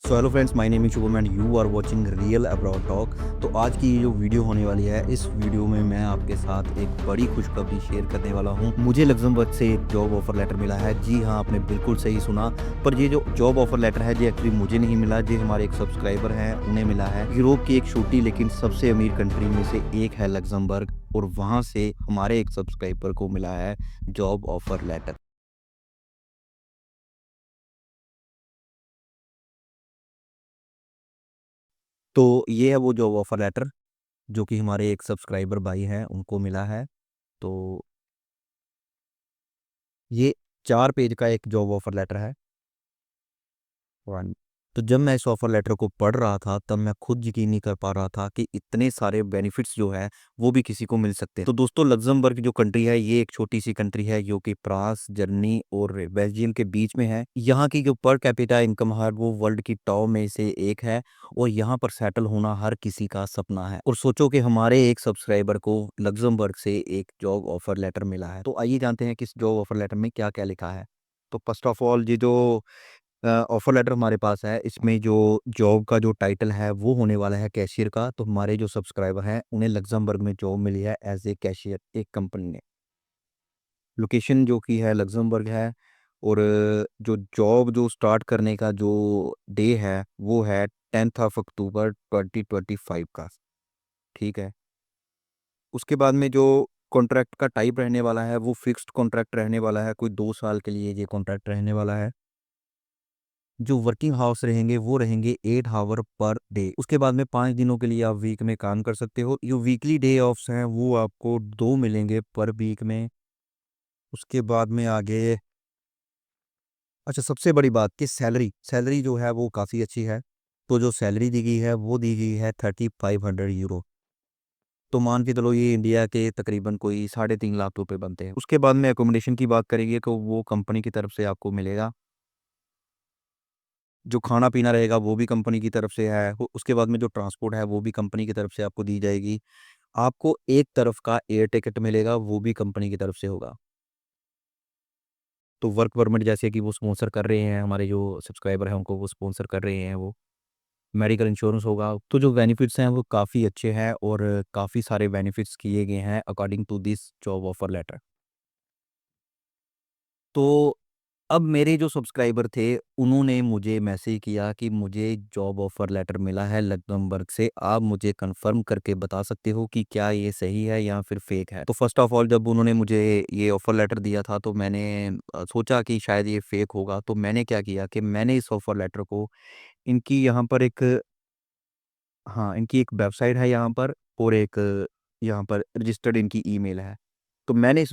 So hello friends, my name is Shubham and you are watching real abroad talk. तो आज की ये जो वीडियो होने वाली है, इस वीडियो में मैं आपके साथ एक बड़ी खुशखबरी शेयर करने वाला हूँ। मुझे लग्जमबर्ग से एक जॉब ऑफर लेटर मिला है। जी हाँ, आपने बिल्कुल सही सुना। पर ये जो जॉब ऑफर लेटर है, ये एक्चुअली मुझे नहीं मिला, ये हमारे एक सब्सक्राइबर हैं उन्हें मिला है। यूरोप की एक छोटी लेकिन सबसे अमीर कंट्री में से एक है लग्जमबर्ग, और वहाँ से हमारे एक सब्सक्राइबर को मिला है जॉब ऑफर लेटर। तो ये है वो जॉब ऑफर लेटर जो कि हमारे एक सब्सक्राइबर भाई हैं उनको मिला है। तो ये 4 पेज का एक जॉब ऑफर लेटर है। वन तो जब मैं इस ऑफर लेटर को पढ़ रहा था, तब मैं खुद यकीन नहीं कर पा रहा था कि इतने सारे बेनिफिट्स जो है वो भी किसी को मिल सकते हैं। तो दोस्तों, लग्जमबर्ग जो कंट्री है, ये एक छोटी सी कंट्री है जो कि फ्रांस, जर्मनी और बेल्जियम के बीच में है। यहाँ की जो पर कैपिटा इनकम है वो वर्ल्ड की टॉप में से एक है, और यहाँ पर सेटल होना हर किसी का सपना है। और सोचो कि हमारे एक सब्सक्राइबर को लग्जमबर्ग से एक जॉब ऑफर लेटर मिला है। तो आइए जानते हैं कि इस जॉब ऑफर लेटर में क्या क्या लिखा है। तो फर्स्ट ऑफ ऑल, ये जो ऑफर लेटर हमारे पास है, इसमें जो जॉब का जो टाइटल है वो होने वाला है कैशियर का। तो हमारे जो सब्सक्राइबर हैं उन्हें लग्जमबर्ग में जॉब मिली है एज ए कैशियर एक कंपनी ने। लोकेशन जो की है लग्जमबर्ग है। और जो जॉब जो स्टार्ट करने का जो डे है वो है 10 अक्टूबर 2025 का। ठीक है। उसके बाद में जो कॉन्ट्रैक्ट का टाइप रहने वाला है वो फिक्स्ड कॉन्ट्रैक्ट रहने वाला है। कोई 2 साल के लिए ये कॉन्ट्रैक्ट रहने वाला है। जो वर्किंग हावर्स रहेंगे वो रहेंगे 8 आवर पर डे। उसके बाद में 5 दिनों के लिए आप वीक में काम कर सकते हो। जो वीकली डे ऑफ्स हैं वो आपको 2 मिलेंगे पर वीक में। उसके बाद में आगे, अच्छा, सबसे बड़ी बात कि सैलरी सैलरी जो है वो काफ़ी अच्छी है। तो जो सैलरी दी गई है वो दी गई है 3500 यूरो। तो मान के चलो ये इंडिया के तकरीबन कोई 3.5 लाख रुपए बनते हैं। उसके बाद में एकोमोडेशन की बात करेंगे तो वो कंपनी की तरफ से आपको मिलेगा। जो खाना-पीना रहेगा वो भी कंपनी की तरफ से है। उ उसके बाद में जो ट्रांसपोर्ट है वो भी कंपनी की तरफ से आपको दी जाएगी। आपको एक तरफ का एयर टिकट मिलेगा, वो भी कंपनी की तरफ से होगा। तो वर्क परमिट जैसे कि वो स्पॉन्सर कर रहे हैं, हमारे जो सब्सक्राइबर हैं उनको वो स्पॉन्सर कर रहे हैं वो। मेडिकल इंश्योरेंस होगा। तो जो बेनिफिट्स हैं वो काफ़ी अच्छे हैं, और काफ़ी सारे बेनिफिट्स किए गए हैं according to this job offer letter. तो अब मेरे जो सब्सक्राइबर थे उन्होंने मुझे मैसेज किया कि मुझे जॉब ऑफर लेटर मिला है लग्जमबर्ग से, आप मुझे कंफर्म करके बता सकते हो कि क्या ये सही है या फिर फेक है। तो फर्स्ट ऑफ ऑल, जब उन्होंने मुझे ये ऑफर लेटर दिया था तो मैंने सोचा कि शायद ये फेक होगा। तो मैंने क्या किया कि मैंने इस ऑफर लेटर को, इनकी यहाँ पर एक, हाँ, इनकी एक वेबसाइट है यहाँ पर, और एक यहाँ पर रजिस्टर्ड इनकी ईमेल है। तो मैंने इस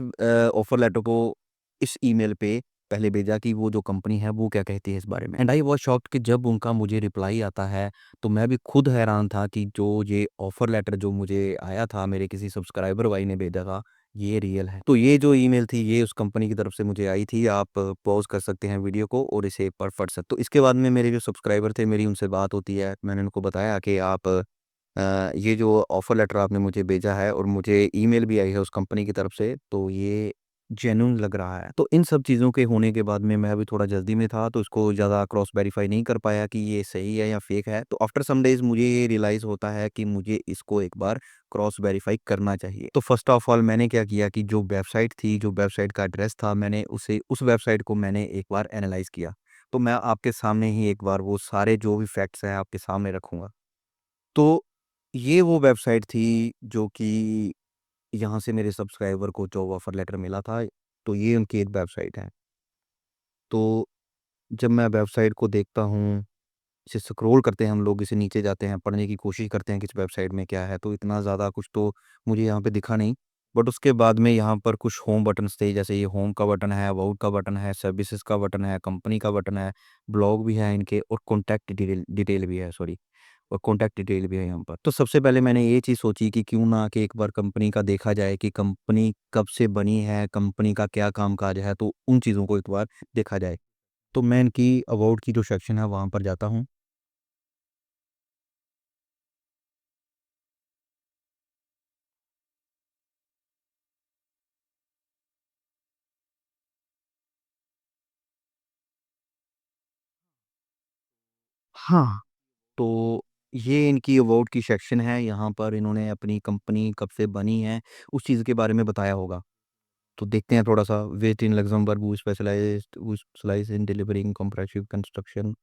ऑफर लेटर को इस ईमेल पे पहले भेजा कि वो जो कंपनी है वो क्या कहती है इस बारे में। एंड आई वाज़ शॉक्ड कि जब उनका मुझे रिप्लाई आता है, तो मैं भी खुद हैरान था कि जो ये ऑफर लेटर जो मुझे आया था, मेरे किसी सब्सक्राइबर भाई ने भेजा था, ये रियल है। तो ये जो ईमेल थी ये उस कंपनी की तरफ से मुझे आई थी। आप पॉज़ कर सकते हैं वीडियो को और इसे पढ़ सकते। तो इसके बाद में मेरे जो सब्सक्राइबर थे, मेरी उनसे बात होती है। मैंने उनको बताया कि आप ये जो ऑफ़र लेटर आपने मुझे भेजा है और मुझे ईमेल भी आई है उस कंपनी की तरफ से, तो ये जेन्युइन लग रहा है। तो इन सब चीज़ों के होने के बाद में मैं भी थोड़ा जल्दी में था, तो इसको ज़्यादा क्रॉस वेरीफ़ाई नहीं कर पाया कि ये सही है या फ़ेक है। तो आफ्टर सम डेज़ मुझे ये रियलाइज़ होता है कि मुझे इसको एक बार क्रॉस वेरीफ़ाई करना चाहिए। तो फर्स्ट ऑफ ऑल मैंने क्या किया कि जो वेबसाइट थी, जो वेबसाइट का एड्रेस था, मैंने उसे उस वेबसाइट को मैंने एक बार एनालाइज़ किया। तो मैं आपके सामने ही एक बार वो सारे जो भी फैक्ट्स हैं आपके सामने रखूँगा। तो ये वो वेबसाइट थी जो कि यहाँ से मेरे सब्सक्राइबर को जॉब ऑफर लेटर मिला था। तो ये उनकी एक वेबसाइट है। तो जब मैं वेबसाइट को देखता हूँ, इसे स्क्रॉल करते हैं हम लोग, इसे नीचे जाते हैं, पढ़ने की कोशिश करते हैं कि इस वेबसाइट में क्या है, तो इतना ज़्यादा कुछ तो मुझे यहाँ पे दिखा नहीं। बट उसके बाद में यहाँ पर कुछ होम बटन्स थे, जैसे ये होम का बटन है, अबाउट का बटन है, सर्विसेज़ का बटन है, कंपनी का बटन है, ब्लॉग भी है इनके, और कॉन्टैक्ट डिटेल डिटेल भी है, सॉरी, और कॉन्टैक्ट डिटेल भी है यहाँ पर। तो सबसे पहले मैंने ये चीज़ सोची कि क्यों ना कि एक बार कंपनी का देखा जाए कि कंपनी कब से बनी है, कंपनी का क्या काम-काज है, तो उन चीज़ों को एक बार देखा जाए। तो मैं इनकी अबाउट की जो सेक्शन है वहाँ पर जाता हूँ। हाँ, तो ये इनकी अवार्ड की सेक्शन है, यहाँ पर इन्होंने अपनी कंपनी कब से बनी है, उस चीज़ के बारे में बताया होगा। तो देखते हैं थोड़ा-सा वेट इन लक्ज़मबर्ग हू स्पेशलाइज़ इन डिलिवरिंग कंप्रेसिव कंस्ट्रक्शन।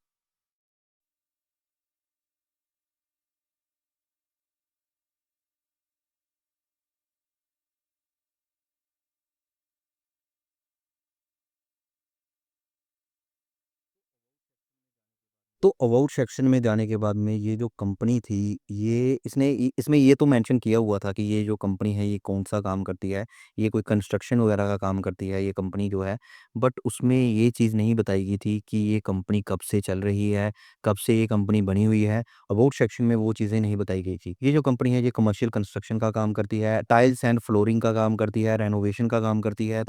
तो अबाउट सेक्शन में जाने के बाद में ये जो कंपनी थी, ये इसने इ इसमें ये तो मेंशन किया हुआ था कि ये जो कंपनी है, ये कौन-सा काम करती है। ये कोई कंस्ट्रक्शन वगैरह का काम करती है ये कंपनी जो है। बट उसमें ये चीज़ नहीं बताई गई थी कि ये कंपनी कब से चल रही है, कब से ये कंपनी बनी हुई है। अबाउट सेक्शन में वो चीज़ें नहीं बताई गई थी। ये जो कंपनी है, ये कमर्शियल कंस्ट्रक्शन का काम करती है, टाइल्स एंड फ्लोरिंग का काम करती है, रेनोवेशन का काम करती है।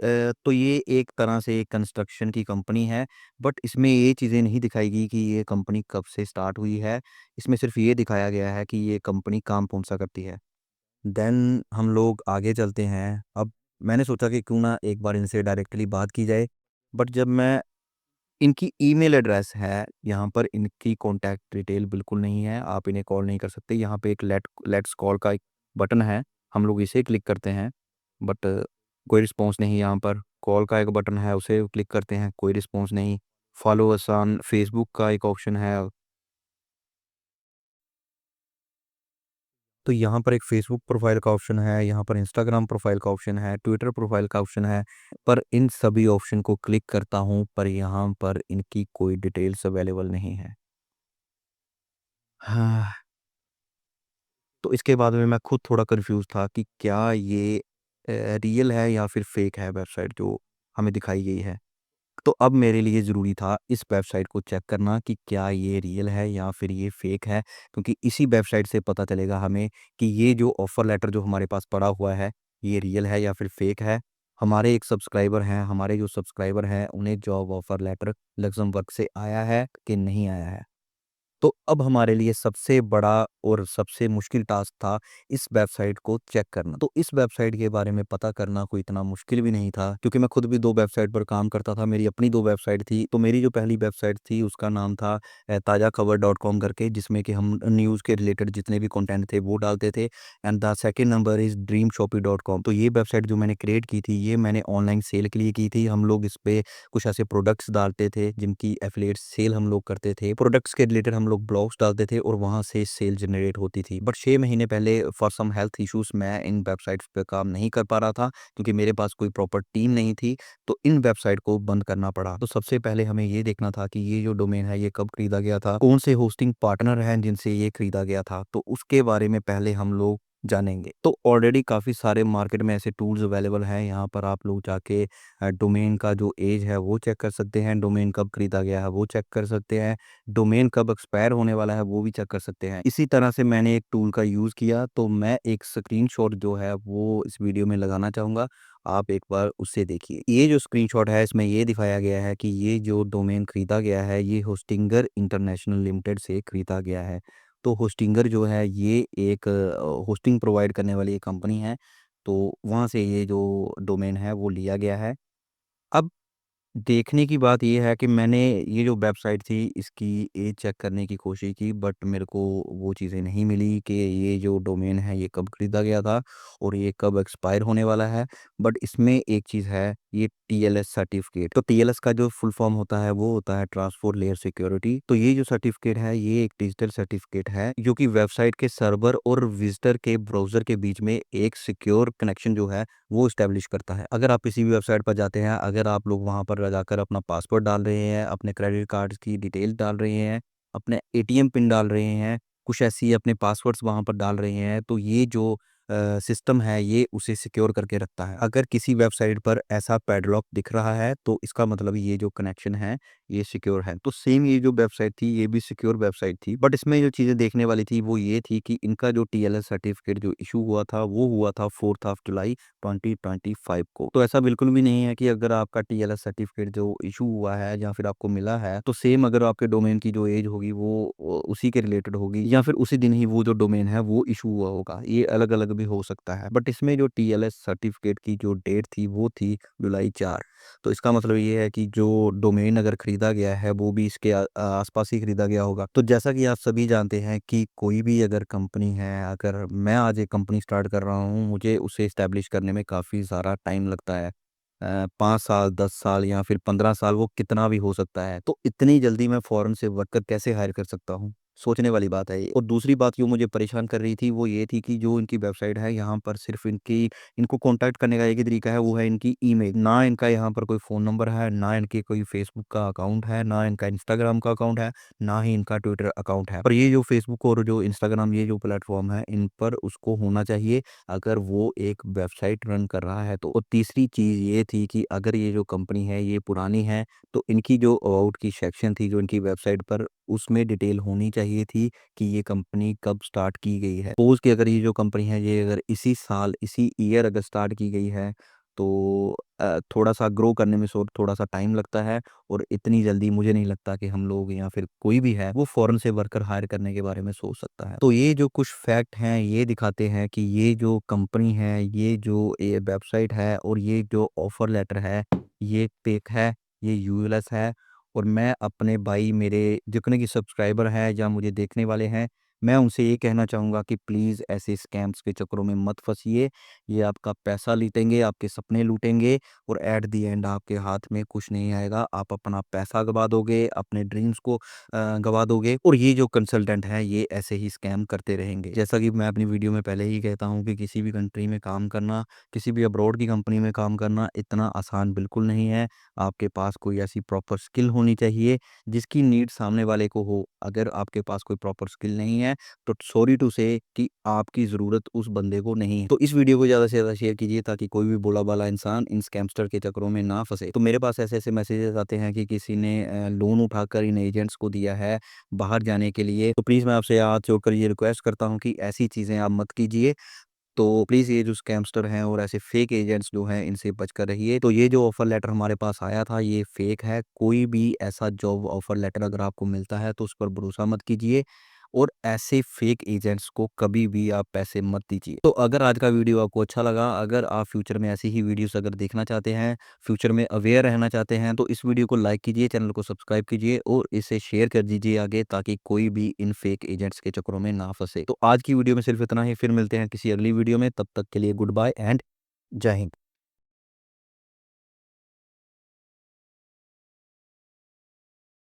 तो ये एक तरह से एक कंस्ट्रक्शन की कंपनी है। बट इसमें ये चीज़ें नहीं दिखाई गई कि ये कंपनी कब से स्टार्ट हुई है। इसमें सिर्फ़ ये दिखाया गया है कि ये कंपनी काम कौन-सा करती है। देन हम लोग आगे चलते हैं। अब मैंने सोचा कि क्यों ना एक बार इनसे डायरेक्टली बात की जाए। बट जब मैं इनकी ईमेल एड्रेस है, यहाँ पर इनकी कॉन्टैक्ट डिटेल बिल्कुल नहीं है, आप इन्हें कॉल नहीं कर सकते। यहाँ पे एक लेट्स कॉल का एक बटन है, हम लोग इसे क्लिक करते हैं, बट कोई रिस्पॉन्स नहीं यहाँ पर। कॉल का एक बटन है, उसे क्लिक करते हैं, कोई रिस्पॉन्स नहीं। फॉलो अस ऑन फेसबुक का एक ऑप्शन है, तो यहाँ पर एक फेसबुक प्रोफ़ाइल का ऑप्शन है, यहाँ पर इंस्टाग्राम प्रोफ़ाइल का ऑप्शन है, ट्विटर प्रोफ़ाइल का ऑप्शन है, पर इन सभी ऑप्शन को क्लिक करता हूँ, पर यहाँ पर इनकी कोई डिटेल्स अवेलेबल नहीं है। हाँ, तो इसके बाद में मैं खुद थोड़ा कन्फ्यूज़ था कि क्या ये रियल है या फिर फ़ेक है वेबसाइट जो हमें दिखाई गई है। तो अब मेरे लिए ज़रूरी था इस वेबसाइट को चेक करना कि क्या ये रियल है या फिर ये फ़ेक है, क्योंकि इसी वेबसाइट से पता चलेगा हमें कि ये जो ऑफ़र लेटर जो हमारे पास पड़ा हुआ है, ये रियल है या फिर फ़ेक है। हमारे एक सब्सक्राइबर हैं, हमारे जो सब्सक्राइबर हैं, उन्हें जॉब ऑफ़र लेटर लक्ज़मबर्ग से आया है कि नहीं आया है। तो अब हमारे लिए सबसे बड़ा और सबसे मुश्किल टास्क था इस वेबसाइट को चेक करना। तो इस वेबसाइट के बारे में पता करना कोई इतना मुश्किल भी नहीं था, क्योंकि मैं खुद भी 2 वेबसाइट पर काम करता था। मेरी अपनी 2 वेबसाइट थी। तो मेरी जो पहली वेबसाइट थी उसका नाम था ताज़ा खबर डॉट कॉम करके, जिसमें कि हम न्यूज़ के रिलेटेड जितने भी कंटेंट थे वो डालते थे। And the second number is Dreamshoppy dot com. तो ये वेबसाइट जो मैंने क्रिएट की थी, ये मैंने ऑनलाइन सेल के लिए की थी। हम लोग इस पे कुछ ऐसे प्रोडक्ट्स डालते थे जिनकी एफिलिएट सेल हम लोग करते थे। प्रोडक्ट्स के रिलेटेड हम लोग ब्लॉग्स डालते थे और वहाँ से सेल जनरेट होती थी। बट 6 महीने पहले फॉर सम हेल्थ इश्यूज़ मैं इन वेबसाइट्स पे काम नहीं कर पा रहा था, क्योंकि मेरे पास कोई प्रॉपर टीम नहीं थी, तो इन वेबसाइट को बंद करना पड़ा। तो सबसे पहले हमें ये देखना था कि ये जो डोमेन है ये कब खरीदा गया था, कौन से होस्टिंग पार्टनर हैं जिनसे ये खरीदा गया था, तो उसके बारे में पहले हम लोग जानेंगे। तो ऑलरेडी काफ़ी सारे मार्केट में ऐसे टूल्स अवेलेबल हैं, यहाँ पर आप लोग जाके डोमेन का जो एज है वो चेक कर सकते हैं, डोमेन कब खरीदा गया है वो चेक कर सकते हैं, डोमेन कब एक्सपायर होने वाला है वो भी चेक कर सकते हैं। इसी तरह से मैंने एक टूल का यूज़ किया, तो मैं एक स्क्रीनशॉट जो है वो इस वीडियो में लगाना चाहूँगा, आप एक बार उसे देखिए। ये जो स्क्रीनशॉट है इसमें ये दिखाया गया है कि ये जो डोमेन खरीदा गया है ये होस्टिंगर इंटरनेशनल लिमिटेड से खरीदा गया है। तो होस्टिंगर जो है ये एक होस्टिंग प्रोवाइड करने वाली एक कंपनी है, तो वहाँ से ये जो डोमेन है वो लिया गया है। अब देखने की बात ये है कि मैंने ये जो वेबसाइट थी इसकी एज चेक करने की कोशिश की, बट मेरे को वो चीज़ें नहीं मिली कि ये जो डोमेन है ये कब खरीदा गया था और ये कब एक्सपायर होने वाला है। बट इसमें एक चीज़ है, ये टीएलएस सर्टिफिकेट। तो टीएलएस का जो फुल फॉर्म होता है वो होता है ट्रांसपोर्ट लेयर सिक्योरिटी। तो ये जो सर्टिफिकेट है ये एक डिजिटल सर्टिफिकेट है जो कि वेबसाइट के सर्वर और विजिटर के ब्राउज़र के बीच में एक सिक्योर कनेक्शन जो है वो इस्टेब्लिश करता है। अगर आप किसी भी वेबसाइट पर जाते हैं, अगर आप लोग वहाँ पर जाकर अपना पासवर्ड डाल रहे हैं, अपने क्रेडिट कार्ड्स की डिटेल डाल रहे हैं, अपने एटीएम पिन डाल रहे हैं, कुछ ऐसी अपने पासवर्ड्स वहाँ पर डाल रहे हैं, तो ये जो सिस्टम है ये उसे सिक्योर करके रखता है। अगर किसी वेबसाइट पर ऐसा पैडलॉक दिख रहा है तो इसका मतलब ये जो कनेक्शन है ये सिक्योर है। तो सेम ये जो वेबसाइट थी ये भी सिक्योर वेबसाइट थी, बट इसमें जो चीज़ें देखने वाली थी वो ये थी कि इनका जो टीएलएस सर्टिफिकेट जो इश्यू हुआ था वो हुआ था 4th ऑफ जुलाई 2025 को। तो ऐसा बिल्कुल भी नहीं है कि अगर आपका टीएलएस सर्टिफिकेट जो इश्यू हुआ है या फिर आपको मिला है, तो सेम अगर आपके डोमेन की जो एज होगी वो उसी के रिलेटेड होगी या फिर उसी दिन ही वो जो डोमेन है वो इश्यू हुआ होगा। ये अलग-अलग भी हो सकता है। बट इसमें जो टीएलएस सर्टिफिकेट की जो डेट थी वो थी जुलाई 4। तो इसका मतलब ये है कि जो डोमेन अगर खरीदा गया है वो भी इसके आसपास ही खरीदा गया होगा। तो जैसा कि आप सभी जानते हैं कि कोई भी अगर कंपनी है, अगर मैं आज एक कंपनी स्टार्ट कर रहा हूँ, मुझे उसे इस्टेब्लिश करने में काफ़ी सारा टाइम लगता है। 5 साल, 10 साल या फिर 15 साल, वो कितना भी हो सकता है। तो इतनी जल्दी मैं फ़ॉरेन से वर्कर कैसे हायर कर सकता हूँ? सोचने वाली बात है ये। और दूसरी बात जो मुझे परेशान कर रही थी वो ये थी कि जो इनकी वेबसाइट है, यहाँ पर सिर्फ़ इनको कॉन्टैक्ट करने का एक ही तरीका है, वो है इनकी ईमेल। ना इनका यहाँ पर कोई फ़ोन नंबर है, ना इनके कोई फ़ेसबुक का अकाउंट है, ना इनका इंस्टाग्राम का अकाउंट है, ना ही इनका ट्विटर अकाउंट है। पर ये जो फ़ेसबुक और जो इंस्टाग्राम, ये जो प्लेटफ़ॉर्म है, इन पर उसको होना चाहिए अगर वो एक वेबसाइट रन कर रहा है तो। और तीसरी चीज़ ये थी कि अगर ये जो कंपनी है ये पुरानी है, तो इनकी जो अबाउट की सेक्शन थी जो इनकी वेबसाइट पर, उसमें डिटेल होनी चाहिए थी कि ये कंपनी कब स्टार्ट की गई है। सपोज़ कि अगर ये जो कंपनी है ये अगर इसी साल, इसी ईयर अगर स्टार्ट की गई है, तो थोड़ा-सा ग्रो करने में थोड़ा-सा टाइम लगता है। और इतनी जल्दी मुझे नहीं लगता कि हम लोग या फिर कोई भी है वो फ़ॉरेन से वर्कर हायर करने के बारे में सोच सकता है। तो ये जो कुछ फैक्ट हैं ये दिखाते हैं कि ये जो कंपनी है, ये जो ये वेबसाइट है और ये जो ऑफ़र लेटर है, ये फ़ेक है, ये यूज़लेस है। और मैं अपने भाई, मेरे जितने भी सब्सक्राइबर हैं या मुझे देखने वाले हैं, मैं उनसे ये कहना चाहूँगा कि प्लीज़ ऐसे स्कैम्स के चक्करों में मत फँसिए। ये आपका पैसा लूटेंगे, आपके सपने लूटेंगे और एट द एंड आपके हाथ में कुछ नहीं आएगा। आप अपना पैसा गँवा दोगे, अपने ड्रीम्स को गँवा दोगे। और ये जो कंसल्टेंट हैं ये ऐसे ही स्कैम करते रहेंगे। जैसा कि मैं अपनी वीडियो में पहले ही कहता हूँ कि किसी भी कंट्री में काम करना, किसी भी अब्रॉड की कंपनी में काम करना इतना आसान बिल्कुल नहीं है। आपके पास कोई ऐसी प्रॉपर स्किल होनी चाहिए जिसकी नीड सामने वाले को हो। अगर आपके पास कोई प्रॉपर स्किल नहीं है तो सॉरी टू से कि आपकी ज़रूरत उस बंदे को नहीं है। तो इस वीडियो को ज़्यादा से ज़्यादा शेयर कीजिए ताकि कोई भी भोला-भाला इंसान इन स्कैमस्टर के चक्करों में ना फँसे। तो मेरे पास ऐसे-ऐसे मैसेजेस आते हैं कि किसी ने लोन उठाकर इन एजेंट्स को दिया है बाहर जाने के लिए। तो प्लीज़ मैं आपसे हाथ जोड़कर ये रिक्वेस्ट करता हूँ कि ऐसी चीज़ें आप मत कीजिए। तो प्लीज़ ये जो स्कैमस्टर हैं और ऐसे फेक एजेंट्स जो हैं इनसे बचकर रहिए। तो ये जो ऑफ़र लेटर हमारे पास आया था ये फेक है। कोई भी ऐसा जॉब ऑफ़र लेटर अगर आपको मिलता है तो उस पर भरोसा मत कीजिए और ऐसे फेक एजेंट्स को कभी भी आप पैसे मत दीजिए। तो अगर आज का वीडियो आपको अच्छा लगा, अगर आप फ्यूचर में ऐसी ही वीडियोज़ अगर देखना चाहते हैं, फ्यूचर में अवेयर रहना चाहते हैं, तो इस वीडियो को लाइक कीजिए, चैनल को सब्सक्राइब कीजिए और इसे शेयर कर दीजिए आगे ताकि कोई भी इन फेक एजेंट्स के चक्करों में ना फँसे। तो आज की वीडियो में सिर्फ़ इतना ही, फिर मिलते हैं किसी अगली वीडियो में, तब तक के लिए गुड बाय एंड जय हिंद।